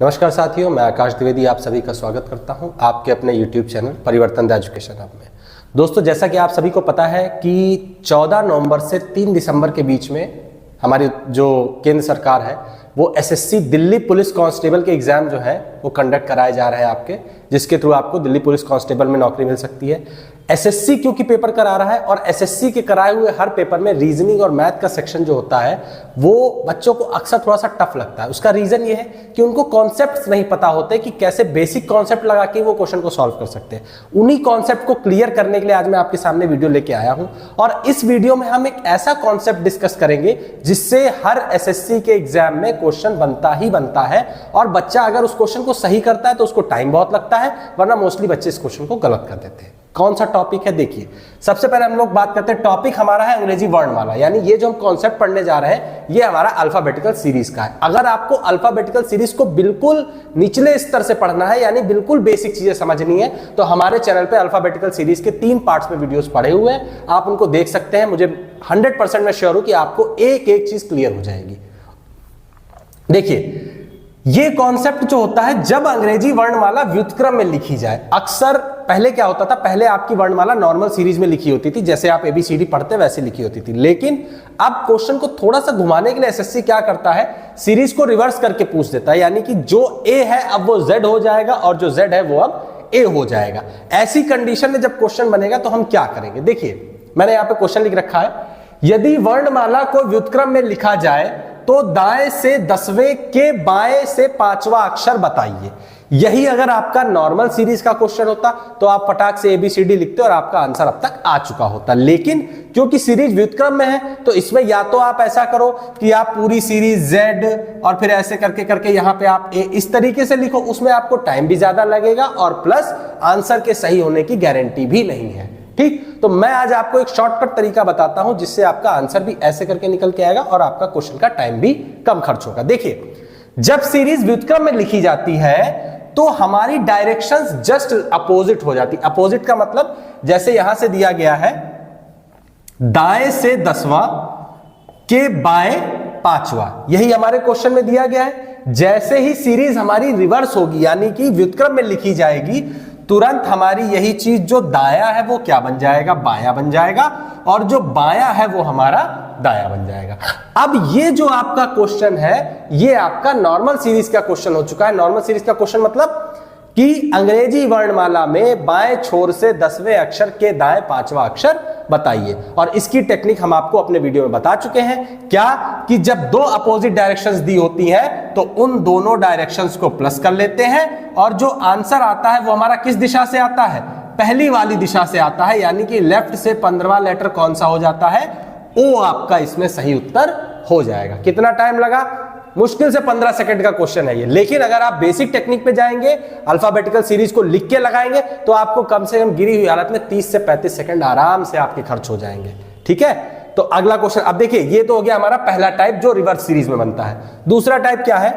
नमस्कार साथियों, मैं आकाश द्विवेदी आप सभी का स्वागत करता हूं आपके अपने YouTube चैनल परिवर्तन द एजुकेशन हब में। दोस्तों, जैसा कि आप सभी को पता है कि 14 नवंबर से 3 दिसंबर के बीच में हमारी जो केंद्र सरकार है वो एसएससी दिल्ली पुलिस कांस्टेबल के एग्जाम जो है वो कंडक्ट कराए जा रहे हैं आपके, जिसके थ्रू आपको दिल्ली पुलिस कांस्टेबल में नौकरी मिल सकती है। एसएससी क्योंकि पेपर करा रहा है और एसएससी के कराए हुए हर पेपर में रीजनिंग और मैथ का सेक्शन जो होता है वो बच्चों को अक्सर थोड़ा सा टफ लगता है। उसका रीजन ये है कि उनको कॉन्सेप्ट्स नहीं पता होते कि कैसे बेसिक कॉन्सेप्ट लगा के वो क्वेश्चन को सॉल्व कर सकते हैं। उन्हीं कॉन्सेप्ट को क्लियर करने के लिए आज मैं आपके सामने वीडियो लेके आया हूं और इस वीडियो में हम एक ऐसा कॉन्सेप्ट डिस्कस करेंगे जिससे हर एसएससी के एग्जाम में क्वेश्चन बनता ही बनता है और बच्चा अगर उस क्वेश्चन को सही करता है तो उसको टाइम बहुत लगता है, वरना मोस्टली बच्चे इस क्वेश्चन को गलत कर देते हैं। कौन सा टॉपिक है देखिए। सबसे पहले हम लोग बात करते हैं, टॉपिक हमारा है अंग्रेजी वर्णमाला, यानी ये जो हम कॉन्सेप्ट पढ़ने जा रहे हैं ये हमारा अल्फाबेटिकल सीरीज का है। अगर आपको अल्फाबेटिकल सीरीज को बिल्कुल निचले स्तर से पढ़ना है यानी बिल्कुल बेसिक चीजें समझनी है तो हमारे चैनल पे अल्फाबेटिकल सीरीज के 3 पार्ट्स में वीडियोस पड़े हुए हैं, आप उनको देख सकते हैं। मुझे 100% मैं श्योर हूं कि आपको एक एक चीज क्लियर हो जाएगी। देखिए, ये कॉन्सेप्ट जो होता है जब अंग्रेजी वर्णमाला व्युत्क्रम में लिखी जाए, अक्सर पहले क्या होता था, पहले आपकी वर्णमाला नॉर्मल सीरीज में लिखी होती थी, जैसे आप एबीसीडी पढ़ते वैसे लिखी होती थी। लेकिन अब क्वेश्चन को थोड़ा सा घुमाने के लिए एसएससी क्या करता है, सीरीज को रिवर्स करके पूछ देता है, यानी कि जो ए है अब वो जेड हो जाएगा और जो जेड है वो अब ए हो जाएगा। ऐसी कंडीशन में जब क्वेश्चन बनेगा तो हम क्या करेंगे, देखिए मैंने यहां पे क्वेश्चन लिख रखा है, यदि वर्णमाला को व्युत्क्रम में लिखा जाए तो दाएं से 10वें के बाएं से 5वां अक्षर बताइए। यही अगर आपका नॉर्मल सीरीज का क्वेश्चन होता तो आप फटाक से एबीसीडी लिखते और आपका आंसर अब तक आ चुका होता। लेकिन क्योंकि सीरीज व्युत्क्रम में है तो इसमें या तो आप ऐसा करो कि आप पूरी सीरीज जेड और फिर ऐसे करके करके यहां पे आप ए इस तरीके से लिखो, उसमें आपको टाइम भी ज्यादा लगेगा और प्लस आंसर के सही होने की गारंटी भी नहीं है। ठीक, तो मैं आज आपको एक शॉर्टकट तरीका बताता हूं जिससे आपका आंसर भी ऐसे करके निकल के आएगा और आपका क्वेश्चन का टाइम भी कम खर्च होगा। देखिए, जब सीरीज व्युत्क्रम में लिखी जाती है तो हमारी डायरेक्शंस जस्ट अपोजिट हो जाती। अपोजिट का मतलब जैसे यहां से दिया गया है दाएं से 10वां के बाएं 5वां, यही हमारे क्वेश्चन में दिया गया है। जैसे ही सीरीज हमारी रिवर्स होगी यानी कि व्युत्क्रम में लिखी जाएगी, तुरंत हमारी यही चीज जो दाया है वो क्या बन जाएगा, बाया बन जाएगा, और जो बाया है वो हमारा दाया बन जाएगा। अब ये जो आपका क्वेश्चन है ये आपका नॉर्मल सीरीज का क्वेश्चन हो चुका है। नॉर्मल सीरीज का क्वेश्चन मतलब कि अंग्रेजी वर्णमाला में बाएं छोर से 10वें अक्षर के दाएं 5वां अक्षर बताइए। और इसकी टेक्निक हम आपको अपने वीडियो में बता चुके हैं, क्या कि जब 2 अपोजिट डायरेक्शंस दी होती हैं तो उन दोनों डायरेक्शंस को प्लस कर लेते हैं और जो आंसर आता है वो हमारा किस दिशा से आता है, पहली वाली दिशा से आता है, यानी कि लेफ्ट से 15वां लेटर कौन सा हो जाता है, ओ आपका इसमें सही उत्तर हो जाएगा। कितना टाइम लगा, मुश्किल से 15 सेकंड का क्वेश्चन है ये। लेकिन अगर आप बेसिक टेक्निक पे जाएंगे, अल्फाबेटिकल सीरीज को लिख के लगाएंगे तो आपको कम से कम गिरी हुई हालत में 30 से 35 सेकंड आराम से आपके खर्च हो जाएंगे। ठीक है, तो अगला क्वेश्चन अब देखिए, ये तो हो गया हमारा पहला टाइप जो रिवर्स सीरीज में बनता है। दूसरा टाइप क्या है,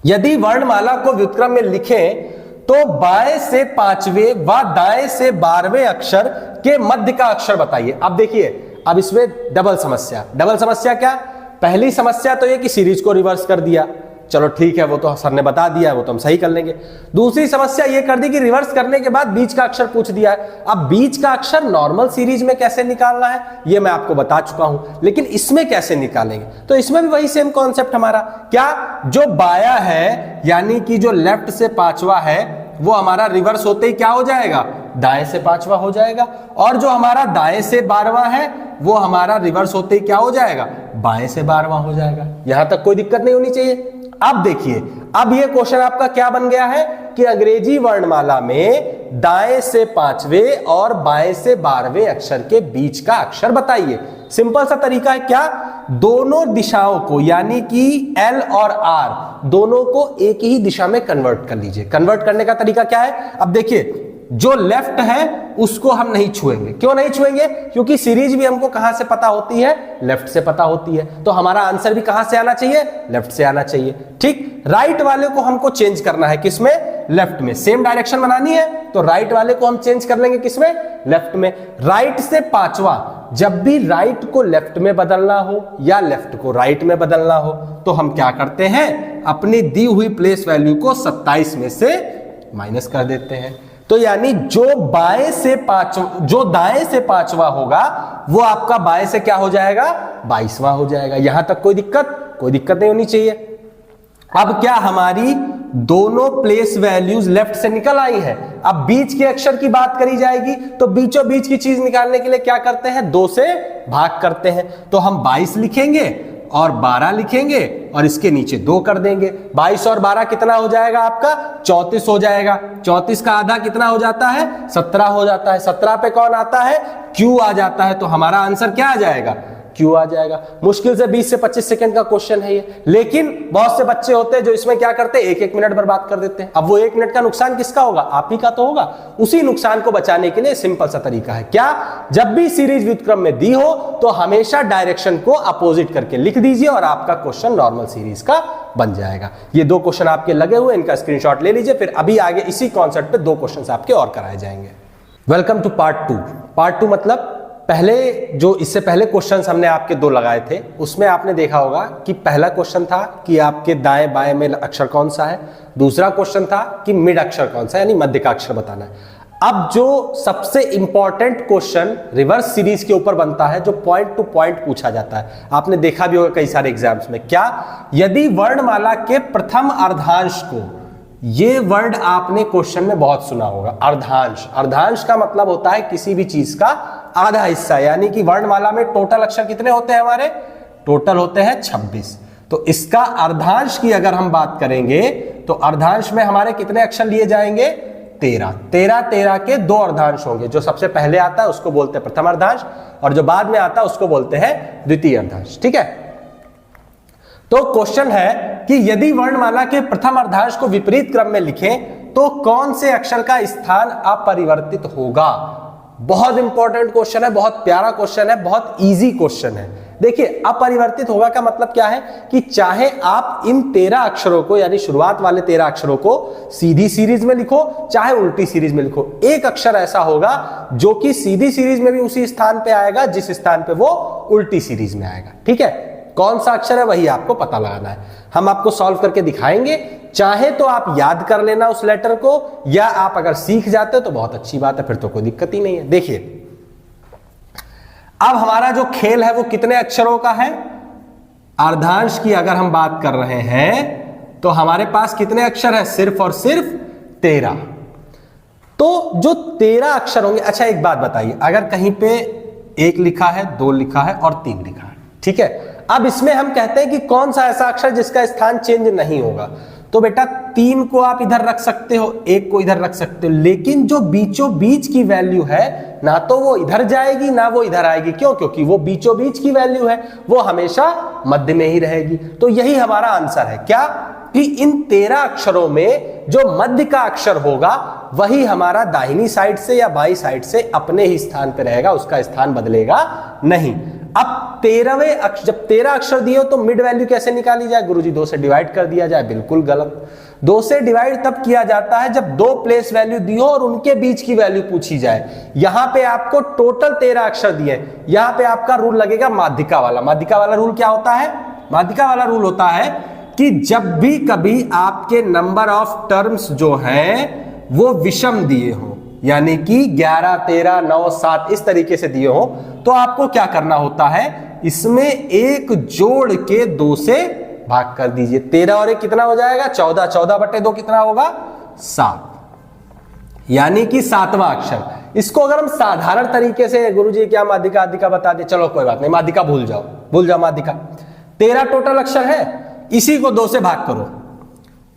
यदि वर्णमाला को व्युत्क्रम में लिखें तो बाएं से 5वें व दाएं से 12वें अक्षर के मध्य का अक्षर बताइए। अब देखिए, अब इसमें डबल समस्या क्या, पहली समस्या तो ये कि सीरीज को रिवर्स कर दिया, चलो ठीक है, वो तो सर ने बता दिया, वो तो हम सही कर लेंगे। दूसरी समस्या ये कर दी कि रिवर्स करने के बाद बीच का अक्षर पूछ दिया है। अब बीच का अक्षर नॉर्मल सीरीज में कैसे निकालना है ये मैं आपको बता चुका हूं, लेकिन इसमें कैसे निकालेंगे, तो इसमें भी वही सेम कॉन्सेप्ट हमारा, क्या जो बाया है यानी कि जो लेफ्ट से 5वां है वो हमारा रिवर्स होते ही क्या हो जाएगा, दाएं से 5वां हो जाएगा, और जो हमारा दाएं से 12वां है वो हमारा रिवर्स होते ही क्या हो जाएगा, बाएं से 12वां हो जाएगा। यहां तक कोई दिक्कत नहीं होनी चाहिए। अब देखिए, अब ये क्वेश्चन आपका क्या बन गया है कि अंग्रेजी वर्णमाला में दाएं से 5वें और बाएं से 12वें अक्षर के बीच का अक्षर बताइए। सिंपल सा तरीका है, क्या, दोनों दिशाओं को यानी कि L और R दोनों को एक ही दिशा में कन्वर्ट कर लीजिए। कन्वर्ट करने का तरीका क्या है, अब देखिए, जो लेफ्ट है उसको हम नहीं छुएंगे। क्यों नहीं छुएंगे, क्योंकि सीरीज भी हमको कहां से पता होती है, लेफ्ट से पता होती है, तो हमारा आंसर भी कहां से आना चाहिए, लेफ्ट से आना चाहिए। ठीक, राइट वाले को हमको चेंज करना है, किसमें, लेफ्ट में। सेम डायरेक्शन बनानी है तो राइट वाले को हम चेंज कर लेंगे, किसमें, लेफ्ट में। राइट से 5वां, जब भी राइट को लेफ्ट में बदलना हो या लेफ्ट को राइट में बदलना हो तो हम क्या करते हैं, अपनी दी हुई प्लेस वैल्यू को 27 में से माइनस कर देते हैं। तो यानी जो दाएं से पांचवा होगा वो आपका बाएं से क्या हो जाएगा, 22वां हो जाएगा। यहां तक कोई दिक्कत नहीं होनी चाहिए। अब क्या हमारी दोनों प्लेस वैल्यूज लेफ्ट से निकल आई है। अब बीच के अक्षर की बात करी जाएगी तो बीचों बीच की चीज निकालने के लिए क्या करते हैं, 2 से भाग करते हैं। तो हम 22 लिखेंगे और 12 लिखेंगे और इसके नीचे 2 कर देंगे। 22 और 12 कितना हो जाएगा आपका, 34 हो जाएगा। 34 का आधा कितना हो जाता है, 17 हो जाता है। 17 पे कौन आता है, Q आ जाता है। तो हमारा आंसर क्या आ जाएगा, Q आ जाएगा। मुश्किल से 20 से 25 सेकंड का क्वेश्चन है ये, लेकिन बहुत से बच्चे होते हैं जो इसमें क्या करते हैं, 1-1 मिनट बर्बाद कर देते हैं। अब वो 1 मिनट का नुकसान किसका होगा, आप ही का तो होगा। उसी नुकसान को बचाने के लिए सिंपल सा तरीका है, क्या, जब भी सीरीज व्युत्क्रम में दी हो तो हमेशा डायरेक्शन को अपोजिट करके लिख दीजिए और आपका क्वेश्चन नॉर्मल सीरीज का बन जाएगा। ये 2 क्वेश्चन आपके लगे हुए, इनका स्क्रीनशॉट ले लीजिए। फिर अभी आगे इसी कॉन्सेप्ट पे 2 क्वेश्चन आपके और कराए जाएंगे। Welcome two part 2। पार्ट 2 मतलब पहले जो इससे पहले क्वेश्चंस हमने आपके 2 लगाए थे, उसमें आपने देखा होगा कि पहला क्वेश्चन था कि आपके दाएं बाएं में अक्षर कौन सा है, दूसरा क्वेश्चन था कि मिड अक्षर कौन सा है, यानी मध्य का अक्षर बताना है। अब जो सबसे इंपॉर्टेंट क्वेश्चन रिवर्स सीरीज के ऊपर बनता है, जो पॉइंट टू पॉइंट पूछा जाता है, आपने देखा भी होगा कई सारे एग्जाम्स में, क्या, यदि वर्णमाला के प्रथम अर्धांश को, ये वर्ड आपने क्वेश्चन में बहुत सुना होगा, अर्धांश। अर्धांश का मतलब होता है किसी भी चीज का आधा हिस्सा, यानी कि वर्णमाला में टोटल अक्षर कितने होते हैं हमारे, टोटल होते हैं 26। तो इसका अर्धांश की अगर हम बात करेंगे तो अर्धांश में हमारे कितने अक्षर लिए जाएंगे, 13। 13 के 2 अर्धांश होंगे। जो सबसे पहले आता है उसको बोलते हैं प्रथम अर्धांश और जो बाद में आता है उसको बोलते हैं द्वितीय अर्धांश। ठीक है, तो क्वेश्चन है कि यदि वर्णमाला के प्रथम अर्धांश को विपरीत क्रम में लिखें तो कौन से अक्षर का स्थान अपरिवर्तित होगा। बहुत इंपॉर्टेंट क्वेश्चन है, बहुत प्यारा क्वेश्चन है, बहुत इजी क्वेश्चन है। देखिए, अपरिवर्तित होगा का मतलब क्या है कि चाहे आप इन 13 अक्षरों को, यानी शुरुआत वाले 13 अक्षरों को सीधी सीरीज में लिखो चाहे उल्टी सीरीज में लिखो, एक अक्षर ऐसा होगा जो कि सीधी सीरीज में भी उसी स्थान पे आएगा जिस स्थान पे वो उल्टी सीरीज में आएगा। ठीक है, कौन सा अक्षर है वही आपको पता लगाना है। हम आपको सॉल्व करके दिखाएंगे, चाहे तो आप याद कर लेना उस लेटर को, या आप अगर सीख जाते हो तो बहुत अच्छी बात है, फिर तो कोई दिक्कत ही नहीं है। देखिए, अब हमारा जो खेल है वो कितने अक्षरों का है, अर्धांश की अगर हम बात कर रहे हैं तो हमारे पास कितने अक्षर है, सिर्फ और सिर्फ 13। तो जो 13 अक्षर होंगे, अच्छा एक बात बताइए, अगर कहीं पे 1 लिखा है, 2 लिखा है और 3 लिखा है, ठीक है, अब इसमें हम कहते हैं कि कौन सा ऐसा अक्षर जिसका स्थान चेंज नहीं होगा, तो बेटा 3 को आप इधर रख सकते हो, 1 को इधर रख सकते हो, लेकिन जो बीचों बीच की वैल्यू है ना तो वो इधर जाएगी ना वो इधर आएगी। क्यों? क्योंकि वो बीचों बीच की वैल्यू है, वो हमेशा मध्य में ही रहेगी। तो यही हमारा आंसर है, क्या, कि इन 13 अक्षरों में जो मध्य का अक्षर होगा वही हमारा दाहिनी साइड से या बाई साइड से अपने ही स्थान पर रहेगा, उसका स्थान बदलेगा नहीं। अब 13वें अक्षर, जब 13 अक्षर दिए हो तो मिड वैल्यू कैसे निकाली जाए, गुरुजी 2 से डिवाइड कर दिया जाए। बिल्कुल गलत। 2 से डिवाइड तब किया जाता है जब 2 प्लेस वैल्यू दी हो और उनके बीच की वैल्यू पूछी जाए। यहां पे आपको टोटल 13 अक्षर दिए, यहां पे आपका रूल लगेगा माध्यिका वाला। माध्यिका वाला रूल क्या होता है, माध्यिका वाला रूल होता है कि जब भी कभी आपके नंबर ऑफ टर्म्स जो हैं वो विषम दिए हो, यानी कि 11, 13, 9, 7 इस तरीके से दिए हो, तो आपको क्या करना होता है, इसमें 1 जोड़ के 2 से भाग कर दीजिए। 13 और 1 कितना हो जाएगा, 14। 14/2 कितना होगा, 7, यानी कि 7वां अक्षर। इसको अगर हम साधारण तरीके से, गुरुजी क्या माध्यिका आदिका बता दे, चलो कोई बात नहीं, माध्यिका भूल जाओ माध्यिका। 13 टोटल अक्षर है, इसी को 2 से भाग करो।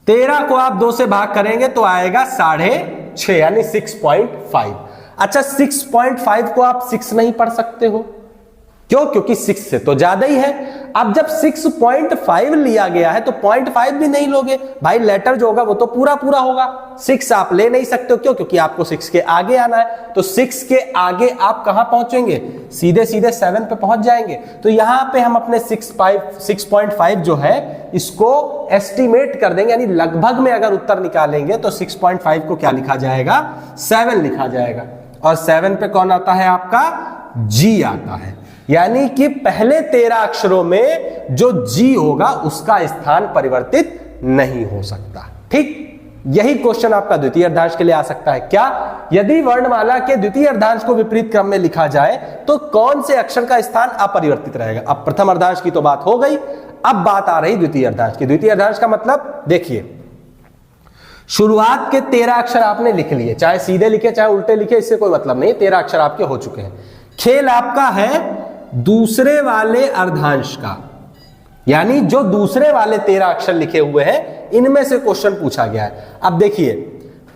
13 को आप 2 से भाग करेंगे तो आएगा 6.5, यानी 6.5। अच्छा, 6.5 को आप 6 नहीं पढ़ सकते हो, क्यों? क्योंकि 6 से तो ज्यादा ही है। अब जब 6.5 लिया गया है तो 0.5 भी नहीं लोगे भाई, लेटर जो होगा वो तो पूरा पूरा होगा। 6 आप ले नहीं सकते हो, क्यों? क्योंकि आपको 6 के आगे आना है। तो 6 के आगे आप कहां पहुंचेंगे, सीधे सीधे 7 पे पहुंच जाएंगे। तो यहां पे हम अपने 6.5 जो है इसको एस्टिमेट कर देंगे, यानी लगभग में अगर उत्तर निकालेंगे तो 6.5 को क्या लिखा जाएगा, 7 लिखा जाएगा। और 7 पे कौन आता है, आपका जी आता है। यानी कि पहले 13 अक्षरों में जो जी होगा उसका स्थान परिवर्तित नहीं हो सकता। ठीक, यही क्वेश्चन आपका द्वितीय अर्धांश के लिए आ सकता है। क्या, यदि वर्णमाला के द्वितीय अर्धांश को विपरीत क्रम में लिखा जाए तो कौन से अक्षर का स्थान अपरिवर्तित रहेगा। अब प्रथम अर्धांश की तो बात हो गई, अब बात आ रही द्वितीय अर्धांश की। द्वितीय अर्धांश का मतलब देखिए, शुरुआत के 13 अक्षर आपने लिख लिए, चाहे सीधे लिखे चाहे उल्टे लिखे, इससे कोई मतलब नहीं, 13 अक्षर आपके हो चुके हैं। खेल आपका है दूसरे वाले अर्धांश का, यानी जो दूसरे वाले 13 अक्षर लिखे हुए हैं इनमें से क्वेश्चन पूछा गया है। अब देखिए,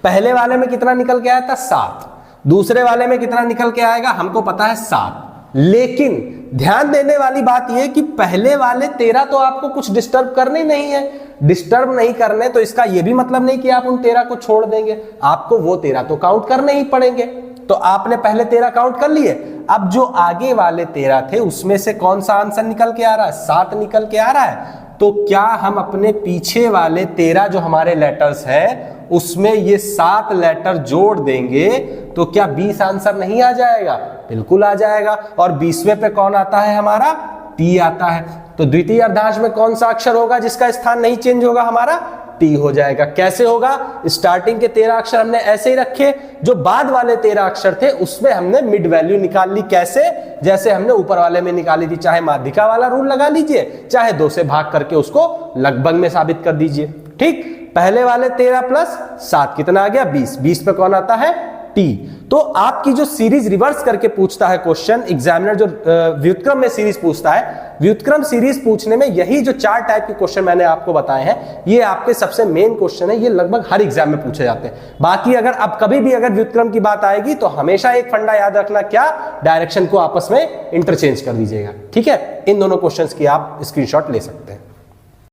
पहले वाले में कितना निकल के आया था 7, दूसरे वाले में कितना निकल के आएगा हमको पता है 7, लेकिन ध्यान देने वाली बात यह कि पहले वाले 13 तो आपको कुछ डिस्टर्ब करने नहीं है। डिस्टर्ब नहीं करने तो इसका यह भी मतलब नहीं कि आप उन 13 को छोड़ देंगे, आपको वो 13 तो काउंट करने ही पड़ेंगे। तो आपने पहले 13 काउंट कर लिए, अब जो आगे वाले 13 थे उसमें से कौन सा आंसर निकल के आ रहा है, 7 निकल के आ रहा है। तो क्या हम अपने पीछे वाले 13 जो हमारे लेटर्स है उसमें ये 7 लेटर जोड़ देंगे तो क्या 20 आंसर नहीं आ जाएगा? बिल्कुल आ जाएगा। और 20वें पे कौन आता है हमारा? टी आता है। तो द्वितीय अर्धांश में कौन सा अक्षर होगा जिसका स्थान नहीं चेंज होगा? हमारा टी हो जाएगा। कैसे होगा? स्टार्टिंग के 13 अक्षर हमने ऐसे ही रखे, जो बाद वाले 13 अक्षर थे उसमें हमने मिड वैल्यू निकाल ली। कैसे? जैसे हमने ऊपर वाले में निकाली थी, चाहे माध्यिका वाला रूल लगा लीजिए, चाहे 2 से भाग करके उसको लगभग में साबित कर दीजिए। ठीक, पहले वाले 13 प्लस 7 कितना आ गया? 20। 20 पे कौन आता है? टी। तो आपकी जो सीरीज रिवर्स करके पूछता है क्वेश्चन, एग्जामिनर जो व्युत्क्रम में सीरीज पूछता है, व्युत्क्रम सीरीज पूछने में यही जो 4 टाइप के क्वेश्चन मैंने आपको बताए हैं, ये आपके सबसे मेन क्वेश्चन है। ये लगभग हर एग्जाम में पूछे जाते हैं। बाकी अगर अब कभी भी अगर व्युत्क्रम की बात आएगी तो हमेशा एक फंडा याद रखना, क्या? डायरेक्शन को आपस में इंटरचेंज कर दीजिएगा। ठीक है, इन दोनों क्वेश्चंस की आप स्क्रीनशॉट ले सकते हैं।